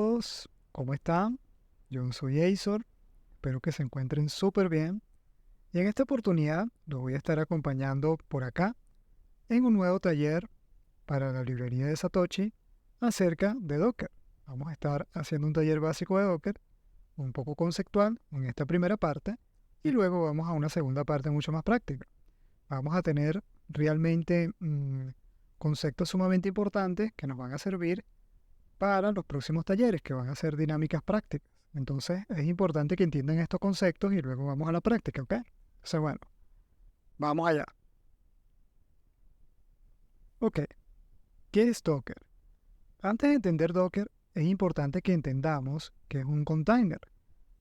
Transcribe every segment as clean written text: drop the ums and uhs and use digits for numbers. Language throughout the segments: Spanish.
todos, ¿cómo están? Yo soy Aizor, espero que se encuentren súper bien. Y en esta oportunidad los voy a estar acompañando por acá en un nuevo taller para la librería de Satoshi acerca de Docker. Vamos a estar haciendo un taller básico de Docker, un poco conceptual en esta primera parte, y luego vamos a una segunda parte mucho más práctica. Vamos a tener realmente conceptos sumamente importantes que nos van a servir para los próximos talleres que van a ser dinámicas prácticas. Entonces es importante que entiendan estos conceptos y luego vamos a la práctica, ¿ok? Entonces, bueno, vamos allá. Ok, ¿qué es Docker? Antes de entender Docker, es importante que entendamos que es un container.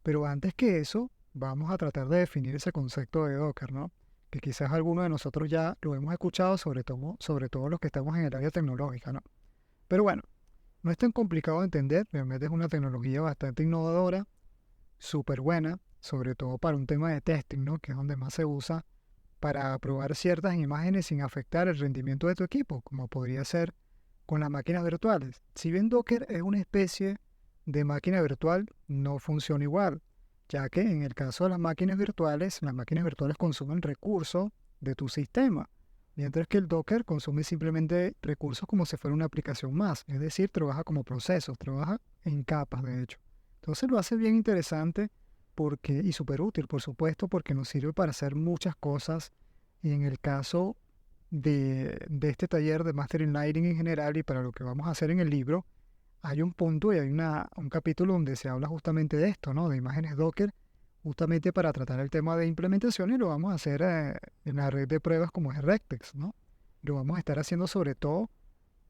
Pero antes que eso, vamos a tratar de definir ese concepto de Docker, ¿no? Que quizás algunos de nosotros ya lo hemos escuchado, sobre todo los que estamos en el área tecnológica, ¿no? Pero bueno, no es tan complicado de entender, realmente es una tecnología bastante innovadora, súper buena, sobre todo para un tema de testing, ¿no? Que es donde más se usa para probar ciertas imágenes sin afectar el rendimiento de tu equipo, como podría ser con las máquinas virtuales. Si bien Docker es una especie de máquina virtual, no funciona igual, ya que en el caso de las máquinas virtuales consumen recursos de tu sistema, mientras que el Docker consume simplemente recursos como si fuera una aplicación más, es decir, trabaja como procesos, trabaja en capas, de hecho. Entonces lo hace bien interesante y súper útil, por supuesto, porque nos sirve para hacer muchas cosas. Y en el caso de este taller de Mastering Lighting en general y para lo que vamos a hacer en el libro, hay un punto y hay un capítulo donde se habla justamente de esto, ¿no? De imágenes Docker, justamente para tratar el tema de implementación y lo vamos a hacer en la red de pruebas como es Rectex, ¿no? Lo vamos a estar haciendo sobre todo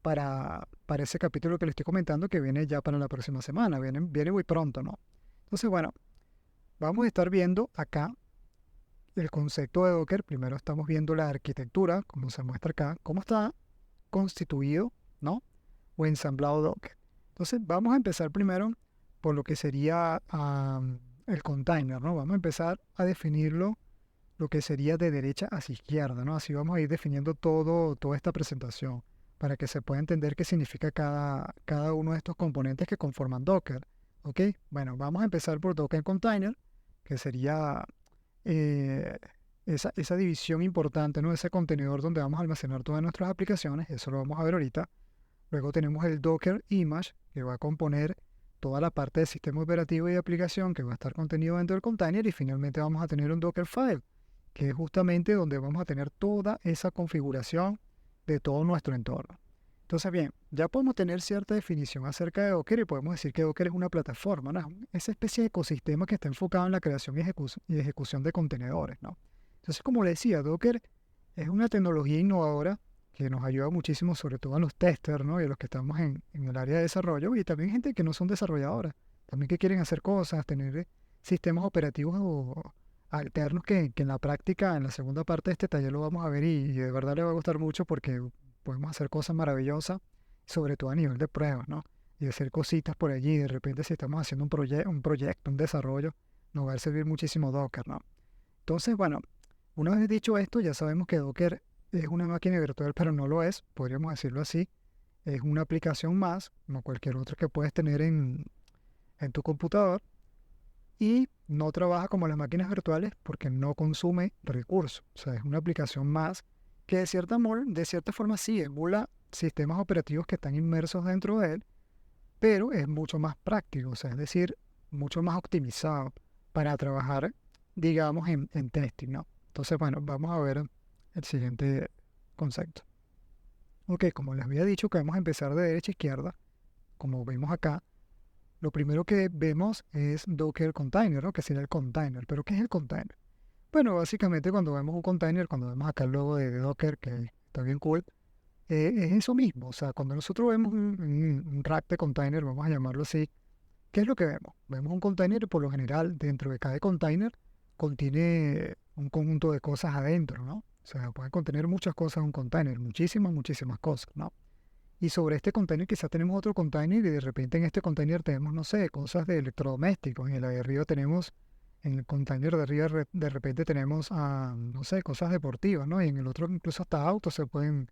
para ese capítulo que le estoy comentando que viene ya para la próxima semana, viene muy pronto, ¿no? Entonces, bueno, vamos a estar viendo acá el concepto de Docker. Primero estamos viendo la arquitectura, como se muestra acá, cómo está constituido, ¿no? O ensamblado Docker. Entonces, vamos a empezar primero por lo que sería el container, ¿no? Vamos a empezar a definirlo, lo que sería de derecha hacia izquierda, ¿no? Así vamos a ir definiendo toda esta presentación para que se pueda entender qué significa cada uno de estos componentes que conforman Docker. ¿Ok? Bueno, vamos a empezar por Docker Container, que sería eh, esa división importante, ¿no? Ese contenedor donde vamos a almacenar todas nuestras aplicaciones, eso lo vamos a ver ahorita. Luego tenemos el Docker Image, que va a componer toda la parte del sistema operativo y de aplicación que va a estar contenido dentro del container. Y finalmente vamos a tener un Docker File, que es justamente donde vamos a tener toda esa configuración de todo nuestro entorno. Entonces, bien, ya podemos tener cierta definición acerca de Docker y podemos decir que Docker es una plataforma, ¿no? Esa especie de ecosistema que está enfocado en la creación y ejecución de contenedores, ¿no? Entonces, como le decía, Docker es una tecnología innovadora que nos ayuda muchísimo, sobre todo a los testers, ¿no? Y a los que estamos en el área de desarrollo y también gente que no son desarrolladoras, también que quieren hacer cosas, tener sistemas operativos alternos que en la práctica, en la segunda parte de este taller lo vamos a ver y de verdad le va a gustar mucho porque podemos hacer cosas maravillosas, sobre todo a nivel de pruebas, ¿no? Y hacer cositas por allí. De repente, si estamos haciendo un proyecto, un desarrollo, nos va a servir muchísimo Docker, ¿no? Entonces, bueno, una vez dicho esto, ya sabemos que Docker es una máquina virtual, pero no lo es, podríamos decirlo así. Es una aplicación más, como cualquier otra que puedes tener en tu computador, y no trabaja como las máquinas virtuales porque no consume recursos. O sea, es una aplicación más que de cierta forma sí emula sistemas operativos que están inmersos dentro de él, pero es mucho más práctico, o sea, es decir, mucho más optimizado para trabajar, digamos, en testing, ¿no? Entonces, bueno, vamos a ver el siguiente concepto. Ok, como les había dicho que vamos a empezar de derecha a izquierda, como vemos acá, lo primero que vemos es Docker Container, ¿no? Que sería el container. ¿Pero qué es el container? Bueno, básicamente cuando vemos un container, cuando vemos acá el logo de Docker, que está bien cool, es eso mismo. O sea, cuando nosotros vemos un rack de container, vamos a llamarlo así, ¿qué es lo que vemos? Vemos un container y por lo general dentro de cada container contiene un conjunto de cosas adentro, ¿no? O sea, puede contener muchas cosas un container, muchísimas cosas, ¿no? Y sobre este container quizás tenemos otro container y de repente en este container tenemos, no sé, cosas de electrodomésticos. En el de arriba tenemos, en el container de arriba de repente tenemos, no sé, cosas deportivas, ¿no? Y en el otro incluso hasta autos se pueden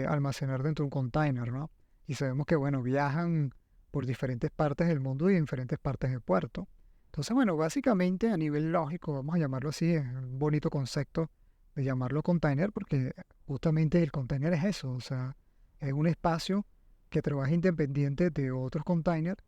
almacenar dentro de un container, ¿no? Y sabemos que, bueno, viajan por diferentes partes del mundo y en diferentes partes del puerto. Entonces, bueno, básicamente a nivel lógico, vamos a llamarlo así, es un bonito concepto de llamarlo container, porque justamente el container es eso, o sea, es un espacio que trabaja independiente de otros containers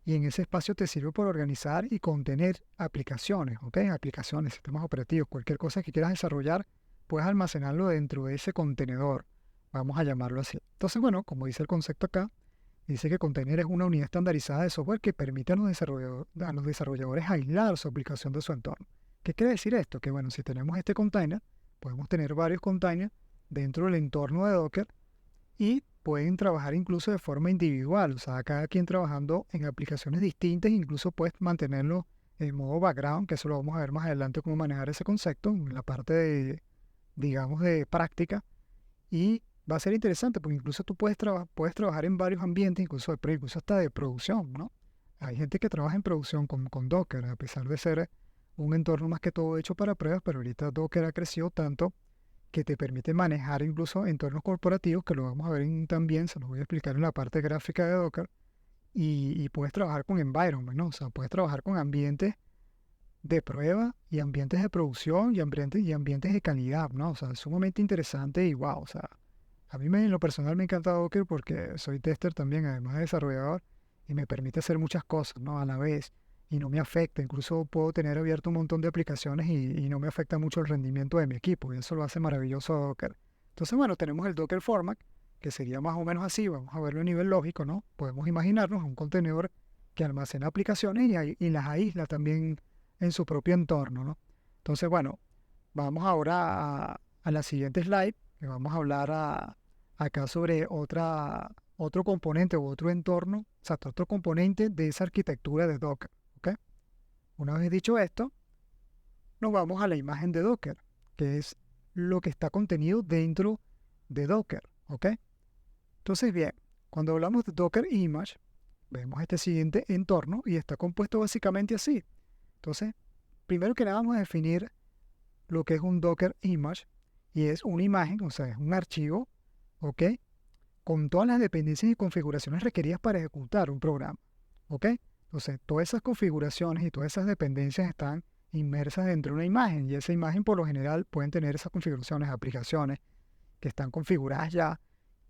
y en ese espacio te sirve para organizar y contener aplicaciones, ¿ok? Aplicaciones, sistemas operativos, cualquier cosa que quieras desarrollar, puedes almacenarlo dentro de ese contenedor, vamos a llamarlo así. Entonces, bueno, como dice el concepto acá, dice que container es una unidad estandarizada de software que permite a los desarrolladores aislar su aplicación de su entorno. ¿Qué quiere decir esto? Que bueno, si tenemos este container, podemos tener varios containers dentro del entorno de Docker y pueden trabajar incluso de forma individual, o sea, cada quien trabajando en aplicaciones distintas, incluso puedes mantenerlo en modo background, que eso lo vamos a ver más adelante cómo manejar ese concepto en la parte de, digamos, de práctica. Y va a ser interesante porque incluso tú puedes trabajar en varios ambientes, incluso hasta de producción, ¿no? Hay gente que trabaja en producción con Docker, a pesar de ser un entorno más que todo hecho para pruebas, pero ahorita Docker ha crecido tanto que te permite manejar incluso entornos corporativos, que lo vamos a ver también, se los voy a explicar en la parte gráfica de Docker, y puedes trabajar con environment, ¿no? O sea, puedes trabajar con ambientes de prueba y ambientes de producción y ambientes de calidad, ¿no? O sea, es sumamente interesante y wow, o sea, a mí en lo personal me encanta Docker porque soy tester también, además de desarrollador, y me permite hacer muchas cosas, ¿no? A la vez, y no me afecta, incluso puedo tener abierto un montón de aplicaciones y no me afecta mucho el rendimiento de mi equipo, y eso lo hace maravilloso a Docker. Entonces, bueno, tenemos el Docker Format, que sería más o menos así, vamos a verlo a nivel lógico, ¿no? Podemos imaginarnos un contenedor que almacena aplicaciones y las aísla también en su propio entorno, ¿no? Entonces, bueno, vamos ahora a la siguiente slide, que vamos a hablar acá sobre otro componente u otro entorno, o sea, otro componente de esa arquitectura de Docker, ¿ok? Una vez dicho esto, nos vamos a la imagen de Docker, que es lo que está contenido dentro de Docker, ¿ok? Entonces, bien, cuando hablamos de Docker Image, vemos este siguiente entorno y está compuesto básicamente así. Entonces, primero que nada vamos a definir lo que es un Docker Image y es una imagen, o sea, es un archivo, ¿ok? Con todas las dependencias y configuraciones requeridas para ejecutar un programa, ¿ok? Entonces, todas esas configuraciones y todas esas dependencias están inmersas dentro de una imagen y esa imagen por lo general pueden tener esas configuraciones, aplicaciones que están configuradas ya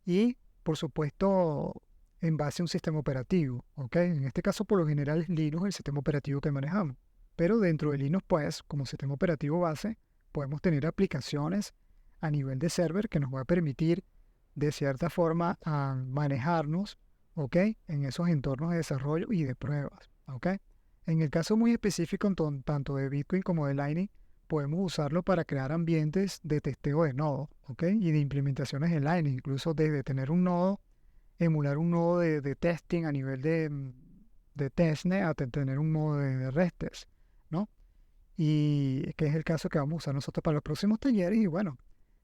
y, por supuesto, en base a un sistema operativo, ¿ok? En este caso, por lo general es Linux el sistema operativo que manejamos. Pero dentro de Linux, pues, como sistema operativo base, podemos tener aplicaciones a nivel de server que nos va a permitir, de cierta forma, a manejarnos, ¿ok? En esos entornos de desarrollo y de pruebas, ¿ok? En el caso muy específico, tanto de Bitcoin como de Lightning, podemos usarlo para crear ambientes de testeo de nodo, ¿ok? Y de implementaciones de Lightning, incluso desde tener un nodo, emular un nodo de testing a nivel de testnet, a tener un nodo de REST test, ¿no? Y que es el caso que vamos a usar nosotros para los próximos talleres y bueno,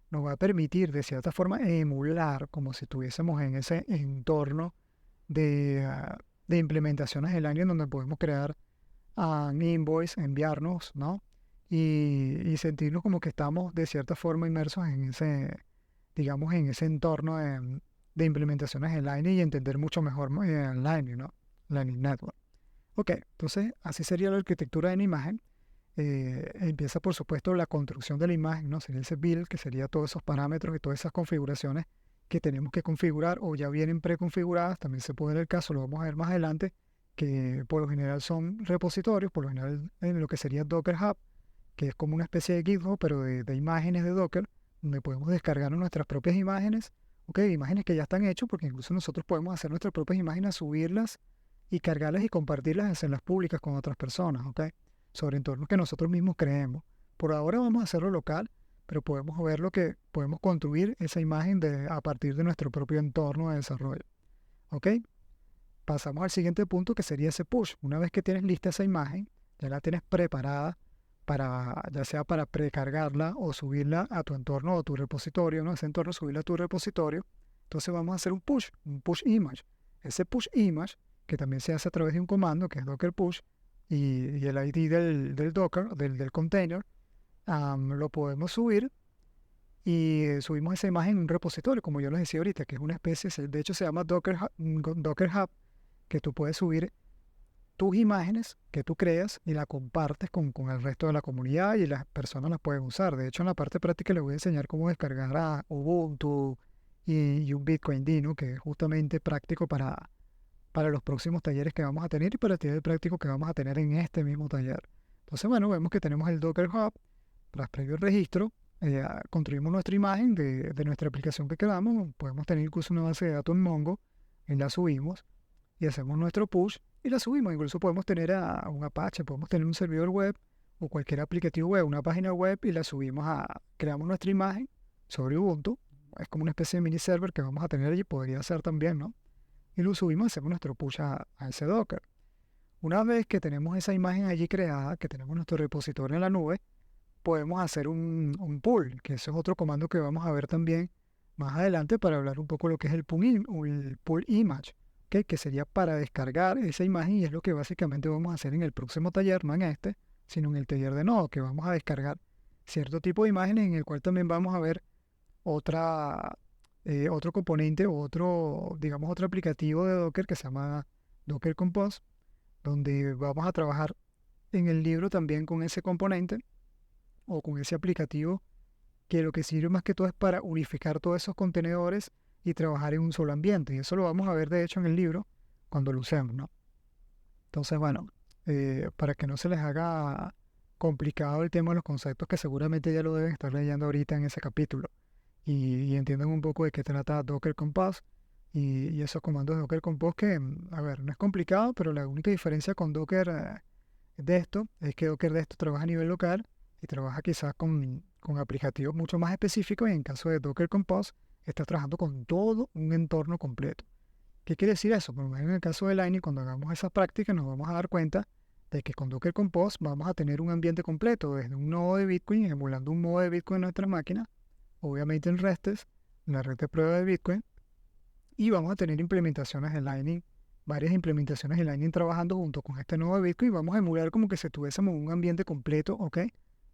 nos va a permitir de cierta forma emular como si estuviésemos en ese entorno de implementaciones de Lightning donde podemos crear un invoice, enviarnos, ¿no? Y sentirnos como que estamos de cierta forma inmersos en ese, digamos, en ese entorno de implementaciones en Lightning y entender mucho mejor Lightning, ¿no? Lightning Network. Ok, entonces así sería la arquitectura de una imagen. Empieza por supuesto la construcción de la imagen, ¿no? Sería ese build, que sería todos esos parámetros y todas esas configuraciones que tenemos que configurar o ya vienen preconfiguradas. También se puede ver el caso, lo vamos a ver más adelante, que por lo general son repositorios, por lo general en lo que sería Docker Hub, que es como una especie de GitHub, pero de imágenes de Docker, donde podemos descargar nuestras propias imágenes, ok, imágenes que ya están hechas, porque incluso nosotros podemos hacer nuestras propias imágenes, subirlas y cargarlas y compartirlas, hacerlas públicas con otras personas, ok, sobre entornos que nosotros mismos creemos. Por ahora vamos a hacerlo local, pero podemos ver lo que podemos construir esa imagen a partir de nuestro propio entorno de desarrollo, ok. Pasamos al siguiente punto que sería ese push. Una vez que tienes lista esa imagen, ya la tienes preparada para, ya sea para precargarla o subirla a tu entorno o a tu repositorio, ¿no? Ese entorno subirla a tu repositorio. Entonces vamos a hacer un push image. Ese push image, que también se hace a través de un comando que es docker push y el ID del Docker, del container, lo podemos subir y subimos esa imagen en un repositorio, como yo les decía ahorita, que es una especie, de hecho se llama Docker Hub, que tú puedes subir tus imágenes que tú creas y la compartes con el resto de la comunidad y las personas las pueden usar. De hecho, en la parte práctica les voy a enseñar cómo descargar a Ubuntu y un Bitcoin Dino, que es justamente práctico para los próximos talleres que vamos a tener y para el taller práctico que vamos a tener en este mismo taller. Entonces, bueno, vemos que tenemos el Docker Hub. Tras previo registro, construimos nuestra imagen de nuestra aplicación que queramos. Podemos tener incluso una base de datos en Mongo y la subimos y hacemos nuestro push y la subimos. Incluso podemos tener a un Apache, podemos tener un servidor web o cualquier aplicativo web, una página web y la subimos creamos nuestra imagen sobre Ubuntu. Es como una especie de mini server que vamos a tener allí, podría ser también, ¿no? Y lo subimos y hacemos nuestro push a ese Docker. Una vez que tenemos esa imagen allí creada, que tenemos nuestro repositorio en la nube, podemos hacer un pull, que ese es otro comando que vamos a ver también más adelante para hablar un poco de lo que es el pull image, ¿ok? Que sería para descargar esa imagen y es lo que básicamente vamos a hacer en el próximo taller, no en este, sino en el taller de Node, que vamos a descargar cierto tipo de imágenes en el cual también vamos a ver otro componente o digamos, otro aplicativo de Docker que se llama Docker Compose, donde vamos a trabajar en el libro también con ese componente o con ese aplicativo que lo que sirve más que todo es para unificar todos esos contenedores y trabajar en un solo ambiente. Y eso lo vamos a ver de hecho en el libro cuando lo usemos, ¿no? Entonces, bueno, para que no se les haga complicado el tema de los conceptos, que seguramente ya lo deben estar leyendo ahorita en ese capítulo y entiendan un poco de qué trata Docker Compose y esos comandos de Docker Compose que, a ver, no es complicado, pero la única diferencia con Docker de esto es que Docker de esto trabaja a nivel local y trabaja quizás con aplicativos mucho más específicos y en caso de Docker Compose está trabajando con todo un entorno completo. ¿Qué quiere decir eso? Por lo menos en el caso de Lightning, cuando hagamos esas prácticas nos vamos a dar cuenta de que con Docker Compose vamos a tener un ambiente completo, desde un nodo de Bitcoin, emulando un nodo de Bitcoin en nuestra máquina, obviamente en Restes, en la red de prueba de Bitcoin, y vamos a tener implementaciones de Lightning, varias implementaciones de Lightning trabajando junto con este nodo de Bitcoin y vamos a emular como que si tuviésemos un ambiente completo, ¿ok?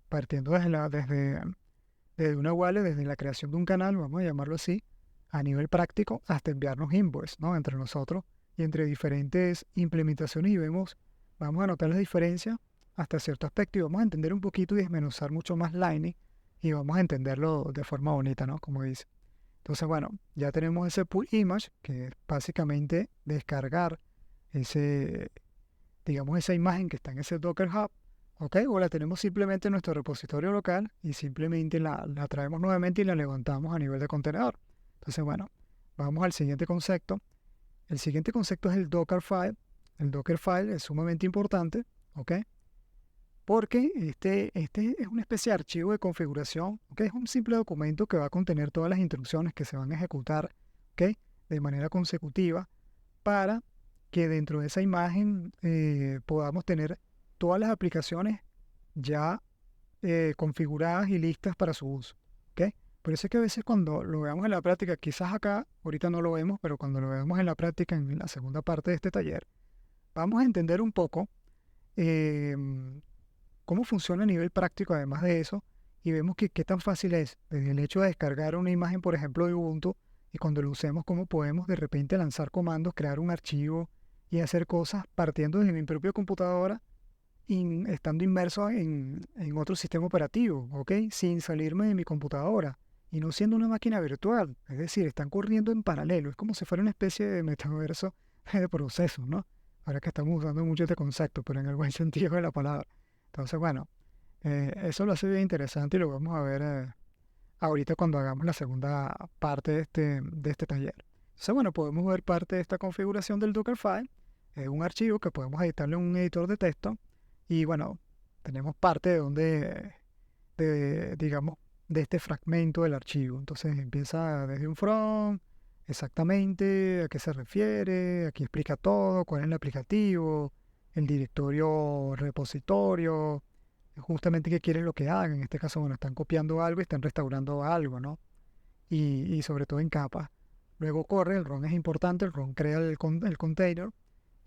Partiendo desde una wallet, desde la creación de un canal, vamos a llamarlo así, a nivel práctico, hasta enviarnos invoice, ¿no? Entre nosotros y entre diferentes implementaciones y vamos a notar las diferencias hasta cierto aspecto y vamos a entender un poquito y desmenuzar mucho más Lightning y vamos a entenderlo de forma bonita, ¿no? Como dice. Entonces, bueno, ya tenemos ese pull image, que es básicamente descargar ese, digamos, esa imagen que está en ese Docker Hub, ¿ok? O la tenemos simplemente en nuestro repositorio local y simplemente la traemos nuevamente y la levantamos a nivel de contenedor. Entonces, bueno, vamos al siguiente concepto. El siguiente concepto es el Dockerfile. El Dockerfile es sumamente importante, ¿ok? Porque este es una especie de archivo de configuración, ¿ok? Es un simple documento que va a contener todas las instrucciones que se van a ejecutar, ¿ok? De manera consecutiva para que dentro de esa imagen podamos tener todas las aplicaciones ya configuradas y listas para su uso, ¿ok? Por eso es que a veces cuando lo veamos en la práctica, quizás acá, ahorita no lo vemos, pero cuando lo veamos en la práctica, en la segunda parte de este taller, vamos a entender un poco eh, cómo funciona a nivel práctico, además de eso, y vemos que qué tan fácil es, desde el hecho de descargar una imagen, por ejemplo, de Ubuntu, y cuando lo usemos, cómo podemos de repente lanzar comandos, crear un archivo y hacer cosas partiendo desde mi propia computadora, estando inmerso en otro sistema operativo, ¿ok? Sin salirme de mi computadora y no siendo una máquina virtual. Es decir, están corriendo en paralelo. Es como si fuera una especie de metaverso de procesos, ¿no? Ahora que estamos usando mucho este concepto, pero en el buen sentido de la palabra. Entonces, bueno, eso lo hace bien interesante y lo vamos a ver ahorita cuando hagamos la segunda parte de este taller. Entonces, bueno, podemos ver parte de esta configuración del Dockerfile. Es un archivo que podemos editarlo en un editor de texto. Y bueno, tenemos parte digamos, de este fragmento del archivo. Entonces empieza desde un from, exactamente a qué se refiere, aquí explica todo, cuál es el aplicativo, el directorio repositorio, justamente qué quiere lo que hagan. En este caso, bueno, están copiando algo y están restaurando algo, ¿no? Y sobre todo en capas. Luego corre, el ROM es importante, el ROM crea el container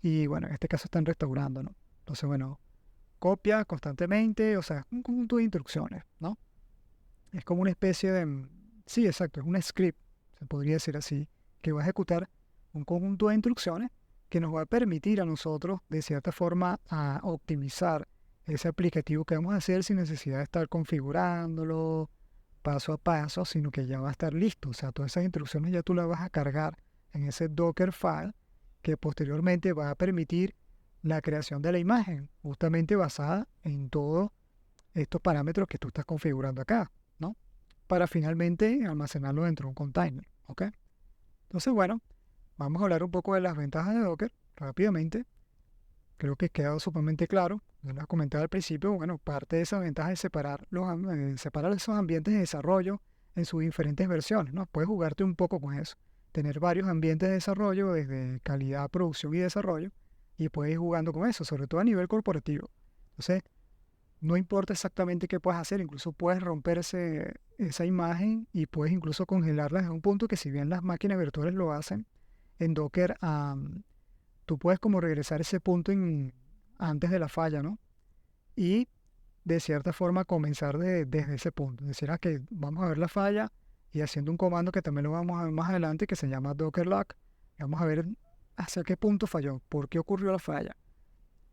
y bueno, en este caso están restaurando, ¿no? Entonces, bueno, copia constantemente, o sea, un conjunto de instrucciones, ¿no? Es como una especie de, sí, exacto, es un script, se podría decir así, que va a ejecutar un conjunto de instrucciones que nos va a permitir a nosotros, de cierta forma, a optimizar ese aplicativo que vamos a hacer sin necesidad de estar configurándolo paso a paso, sino que ya va a estar listo. O sea, todas esas instrucciones ya tú las vas a cargar en ese Docker file que posteriormente va a permitir la creación de la imagen, justamente basada en todos estos parámetros que tú estás configurando acá, ¿no? Para finalmente almacenarlo dentro de un container, ¿ok? Entonces, bueno, vamos a hablar un poco de las ventajas de Docker rápidamente. Creo que ha quedado sumamente claro. Yo les comentaba al principio, bueno, parte de esa ventaja es separar esos ambientes de desarrollo en sus diferentes versiones, ¿no? Puedes jugarte un poco con eso. Tener varios ambientes de desarrollo, desde calidad, producción y desarrollo, y puedes ir jugando con eso, sobre todo a nivel corporativo. Entonces, no importa exactamente qué puedes hacer, incluso puedes romper esa imagen y puedes incluso congelarla desde un punto que si bien las máquinas virtuales lo hacen, en Docker tú puedes como regresar ese punto antes de la falla, ¿no? Y de cierta forma comenzar desde ese punto. Decir, que vamos a ver la falla y haciendo un comando que también lo vamos a ver más adelante que se llama Docker Log. Vamos a ver hacia qué punto falló, por qué ocurrió la falla.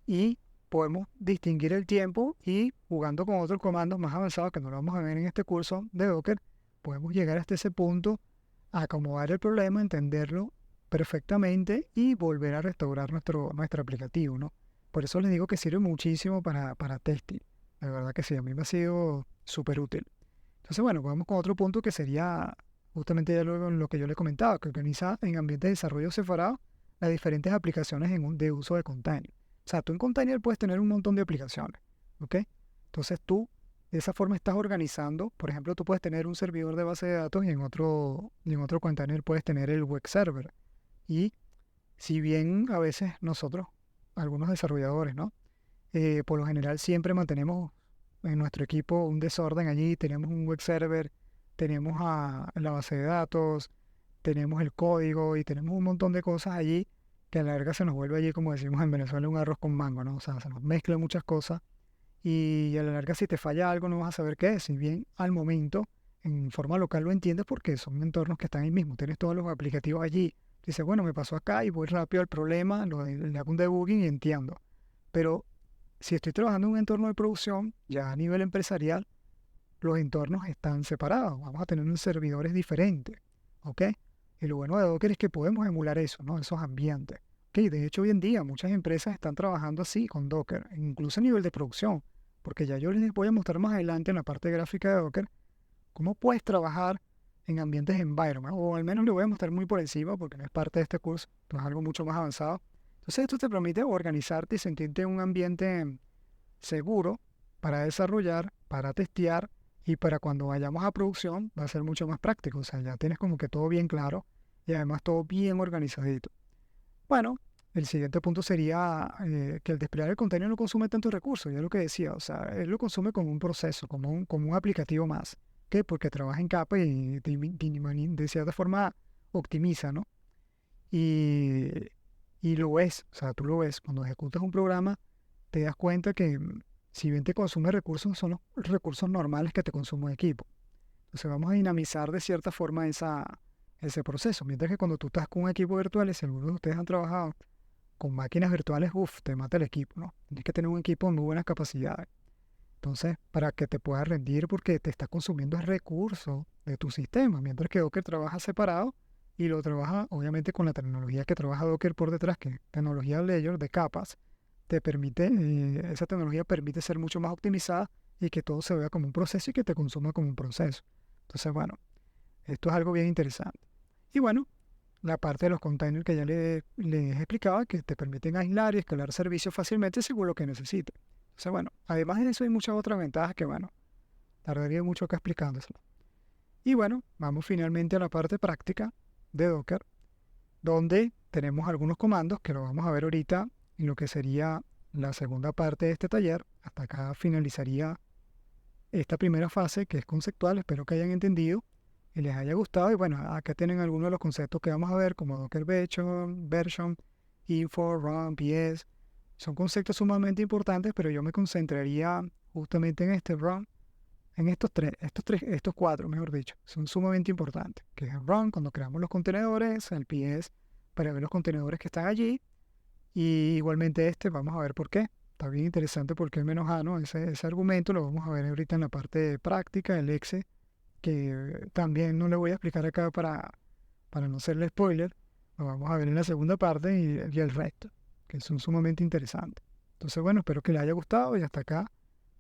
Y podemos distinguir el tiempo y jugando con otros comandos más avanzados que no lo vamos a ver en este curso de Docker, podemos llegar hasta ese punto, acomodar el problema, entenderlo perfectamente y volver a restaurar nuestro aplicativo, ¿no? Por eso les digo que sirve muchísimo para testing. La verdad que sí, a mí me ha sido súper útil. Entonces, bueno, vamos con otro punto que sería justamente ya lo que yo les comentaba, que organiza en ambientes de desarrollo separados las diferentes aplicaciones de uso de container. O sea, tú en container puedes tener un montón de aplicaciones, ¿ok? Entonces tú de esa forma estás organizando. Por ejemplo, tú puedes tener un servidor de base de datos y en otro container puedes tener el web server. Y si bien a veces nosotros, algunos desarrolladores, ¿no? Por lo general siempre mantenemos en nuestro equipo un desorden allí, tenemos un web server, tenemos la base de datos, tenemos el código y tenemos un montón de cosas allí que a la larga se nos vuelve allí, como decimos en Venezuela, un arroz con mango, ¿no? O sea, se nos mezclan muchas cosas y a la larga si te falla algo no vas a saber qué es. Si bien al momento en forma local lo entiendes porque son entornos que están ahí mismo, tienes todos los aplicativos allí. Dices, bueno, me pasó acá y voy rápido al problema, le hago un debugging y entiendo. Pero si estoy trabajando en un entorno de producción, ya a nivel empresarial, los entornos están separados. Vamos a tener unos servidores diferentes, ¿ok? Y lo bueno de Docker es que podemos emular eso, ¿no? Esos ambientes. Ok, de hecho, hoy en día muchas empresas están trabajando así con Docker, incluso a nivel de producción, porque ya yo les voy a mostrar más adelante en la parte gráfica de Docker cómo puedes trabajar en ambientes environment, o al menos le voy a mostrar muy por encima porque no es parte de este curso, esto es algo mucho más avanzado. Entonces esto te permite organizarte y sentirte en un ambiente seguro para desarrollar, para testear y para cuando vayamos a producción va a ser mucho más práctico. O sea, ya tienes como que todo bien claro y además todo bien organizadito. Bueno, el siguiente punto sería que el desplegar el contenido no consume tantos recursos, ya lo que decía, o sea, él lo consume como un proceso, como un aplicativo más, ¿qué? Porque trabaja en capa y de cierta forma optimiza, ¿no? Y, y lo ves, o sea, tú lo ves, cuando ejecutas un programa, te das cuenta que si bien te consume recursos, son los recursos normales que te consume un equipo. Entonces vamos a dinamizar de cierta forma ese proceso. Mientras que cuando tú estás con un equipo virtual, y si algunos de ustedes han trabajado con máquinas virtuales, uff, te mata el equipo, ¿no? Tienes que tener un equipo de muy buenas capacidades. Entonces, para que te pueda rendir, porque te está consumiendo el recurso de tu sistema, mientras que Docker trabaja separado y lo trabaja obviamente con la tecnología que trabaja Docker por detrás, que es tecnología layer de capas, esa tecnología permite ser mucho más optimizada y que todo se vea como un proceso y que te consuma como un proceso. Entonces, bueno, esto es algo bien interesante. Y bueno, la parte de los containers que ya les explicaba, que te permiten aislar y escalar servicios fácilmente según lo que necesites. Entonces, bueno, además de eso hay muchas otras ventajas que, bueno, tardaría mucho acá explicándoselo. Y bueno, vamos finalmente a la parte práctica de Docker, donde tenemos algunos comandos que lo vamos a ver ahorita en lo que sería la segunda parte de este taller. Hasta acá finalizaría esta primera fase que es conceptual. Espero que hayan entendido y les haya gustado. Y bueno, acá tienen algunos de los conceptos que vamos a ver, como Docker Version, Info, Run, PS. Son conceptos sumamente importantes, pero yo me concentraría justamente en este Run, en estos cuatro, mejor dicho. Son sumamente importantes, que es el Run cuando creamos los contenedores, el PS para ver los contenedores que están allí, Y igualmente vamos a ver por qué. Está bien interesante porque el menos A, ¿no? Ese argumento lo vamos a ver ahorita en la parte práctica, el exe, que también no le voy a explicar acá para no hacerle spoiler. Lo vamos a ver en la segunda parte y el resto, que son sumamente interesantes. Entonces, bueno, espero que les haya gustado y hasta acá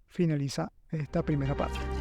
finaliza esta primera parte.